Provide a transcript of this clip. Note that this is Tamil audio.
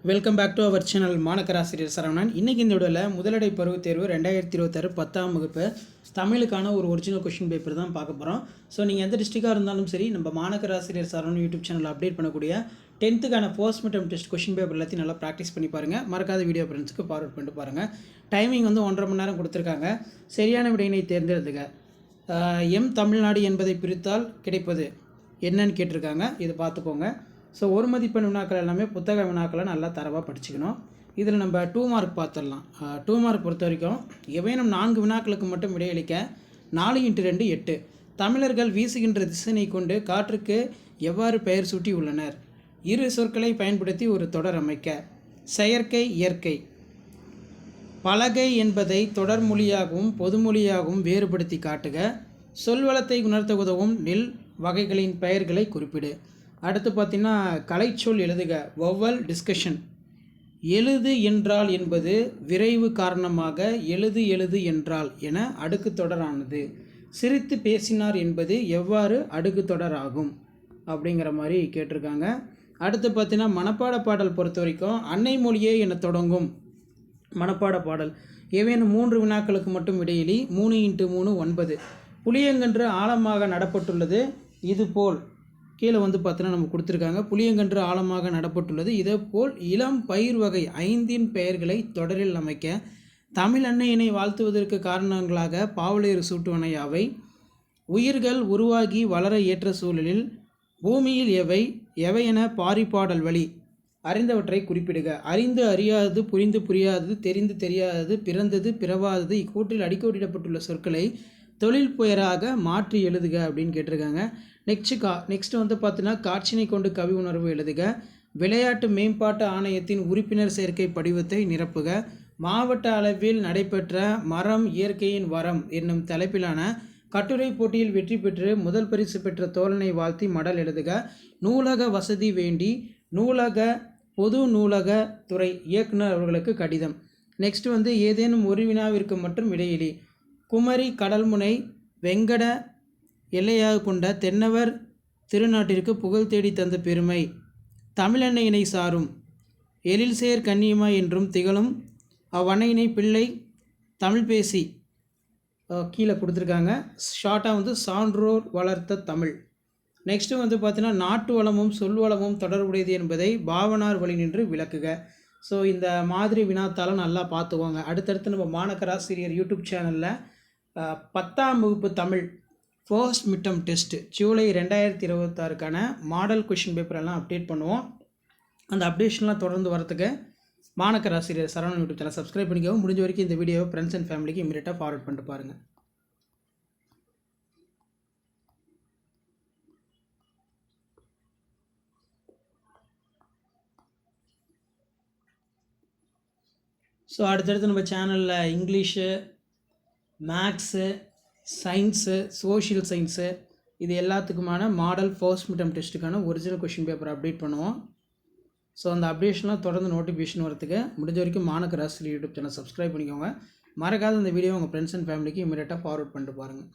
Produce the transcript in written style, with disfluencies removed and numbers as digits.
Welcome back to our channel மாணக்கராசிரியர் சரவணன். இன்றைக்கி இந்த வீடியோவில் முதலடை பருவத் தேர்வு 2026 10ஆம் வகுப்பு தமிழுக்கான ஒரு ஒரிஜினல் கொஷின் பேப்பர் தான் பார்க்க போகிறோம். ஸோ நீங்கள் எந்த டிஸ்ட்ரிக்டாக இருந்தாலும் சரி, நம்ம மாணக்கராசிரியர் சரவணன் யூடியூப் சேனல் அப்டேட் பண்ணக்கூடிய 10th post midterm test question paper எல்லாத்தையும் நல்லா ப்ராக்டிஸ் பண்ணி பாருங்கள். மறக்காத வீடியோ ஃப்ரெண்ட்ஸுக்கு ஃபார்வர்ட் பண்ணிட்டு பாருங்கள். டைமிங் 1.5 மணி நேரம் கொடுத்துருக்காங்க. சரியான விடையினை தேர்ந்தெடுத்துங்க. எம் தமிழ்நாடு என்பதை பிரித்தால் கிடைப்பது என்னன்னு கேட்டிருக்காங்க. இதை பார்த்துக்கோங்க. ஸோ ஒரு மதிப்பெண் வினாக்கள் எல்லாமே புத்தக வினாக்களை நல்லா தரவாக படிச்சுக்கணும். இதில் நம்ம 2 மார்க் பார்த்துடலாம். 2 மார்க் பொறுத்த வரைக்கும் எவையனும் 4 வினாக்களுக்கு மட்டும் விடையளிக்க 4x2 8. தமிழர்கள் வீசுகின்ற திசைனை கொண்டு காற்றுக்கு எவ்வாறு பெயர் சூட்டி உள்ளனர்? இரு சொற்களை பயன்படுத்தி ஒரு தொடர் அமைக்க. செயற்கை இயற்கை. பலகை என்பதை தொடர்மொழியாகவும் பொதுமொழியாகவும் வேறுபடுத்தி காட்டுக. சொல்வளத்தை உணர்த்த உதவும் நெல் வகைகளின் பெயர்களை குறிப்பிடு. அடுத்து பார்த்தீங்கன்னா கலைச்சொல் எழுதுக. வொவல் டிஸ்கஷன். எழுது என்றால் என்பது விரைவு காரணமாக எழுது என்றால் என அடுக்கு தொடரானது. சிரித்து பேசினார் என்பது எவ்வாறு அடுக்கு தொடர் ஆகும் அப்படிங்கிற மாதிரி கேட்டிருக்காங்க. அடுத்து பார்த்தீங்கன்னா மனப்பாட பாடல் பொறுத்த வரைக்கும் அன்னை மொழியே என தொடங்கும் மனப்பாட பாடல் ஏவேனும் 3 வினாக்களுக்கு மட்டும் இடையிலி. 3x3 9. புளியங்கன்று ஆழமாக நடப்பட்டுள்ளது. இதுபோல் கீழே பார்த்தீங்கன்னா நம்ம கொடுத்துருக்காங்க. புளியங்கன்று ஆழமாக நடப்பட்டுள்ளது. இதேபோல் இளம் பயிர் வகை 5இன் பெயர்களை தொடரில் அமைக்க. தமிழ் அன்னையினை வாழ்த்துவதற்கு காரணங்களாக பாவலேறு சூட்டுவன யாவை? உயிர்கள் உருவாகி வளர ஏற்ற சூழலில் பூமியில் எவை என பாரிப்பாடல் வழி அறிந்தவற்றை குறிப்பிடுக. அறிந்து அறியாதது, புரிந்து புரியாதது, தெரிந்து தெரியாதது, பிறந்தது பிறவாதது இக்கூற்றில் அடிக்கோடிடப்பட்டுள்ள சொற்களை தொழில் பெயராக மாற்றி எழுதுக அப்படின்னு கேட்டிருக்காங்க. நெக்ஸ்ட் பார்த்தீங்கன்னா காட்சினை கொண்டு கவி உணர்வு எழுதுக. விளையாட்டு மேம்பாட்டு ஆணையத்தின் உறுப்பினர் சேர்க்கை படிவத்தை நிரப்புக. மாவட்ட அளவில் நடைபெற்ற மரம் இயற்கையின் வரம் என்னும் தலைப்பிலான கட்டுரை போட்டியில் வெற்றி பெற்று முதல் பரிசு பெற்ற தோழனை வாழ்த்தி மடல் எழுதுக. நூலக வசதி வேண்டி நூலக பொது நூலக துறை இயக்குனர் அவர்களுக்கு கடிதம். நெக்ஸ்ட் ஏதேனும் ஒரு வினாவிற்கு மட்டும் இடையிலி. குமரி கடல்முனை வெங்கட எல்லையாக கொண்ட தென்னவர் திருநாட்டிற்கு புகழ் தேடி தந்த பெருமை தமிழன்னையினை சாரும். எழில்சேர் கன்னியம்மா என்றும் திகழும் அவ்வன்னையினை பிள்ளை தமிழ் பேசி கீழே கொடுத்துருக்காங்க. ஷார்ட்டாக சான்றோர் வளர்த்த தமிழ். நெக்ஸ்ட்டு பார்த்தீங்கன்னா நாட்டு வளமும் சொல்வளமும் தொடர்புடையது என்பதை பாவனார் வழி நின்று விளக்குக. ஸோ இந்த மாதிரி வினாத்தாலும் நல்லா பார்த்துக்கோங்க. அடுத்தடுத்து நம்ம மாணக்கராசிரியர் யூடியூப் சேனலில் 10ஆம் வகுப்பு Tamil first midterm test July 2026க்கான மாடல் கொஷின் பேப்பர் எல்லாம் அப்டேட் பண்ணுவோம். அந்த அப்டேஷன்லாம் தொடர்ந்து வரத்துக்கு மாணக்கராசிரியர் சரவணன் யூடியூப் சேனல் சப்ஸ்கிரைப் பண்ணிக்கவும். முடிஞ்ச வரைக்கும் இந்த வீடியோவை ஃப்ரெண்ட்ஸ் அண்ட் ஃபேமிலிக்கு இமீடியட்டாக ஃபார்வர்ட் பண்ணிட்டு பாருங்கள். ஸோ அடுத்தடுத்து நம்ம சேனலில் English, maths, science, social science இது எல்லாத்துக்குமான மாடல் ஃபர்ஸ்ட் மிட்டம் டெஸ்ட்டுக்கான ஒரிஜினல் கொஷின் பேப்பர் அப்டேட் பண்ணுவோம். ஸோ அந்த அப்டேஷன்லாம் தொடர்ந்து நோட்டிஃபிகேஷன் வரத்துக்கு முடிஞ்ச வரைக்கும் மாணக்கராசிரியர் யூடியூப் சேனல் சப்ஸ்கிரைப் பண்ணிக்கோங்க. மறக்காத இந்த வீடியோ உங்கள் ஃப்ரெண்ட்ஸ் அண்ட் ஃபேமிலிக்கு இமீடியட்டாக ஃபார்வர்ட் பண்ணிட்டு பாருங்கள்.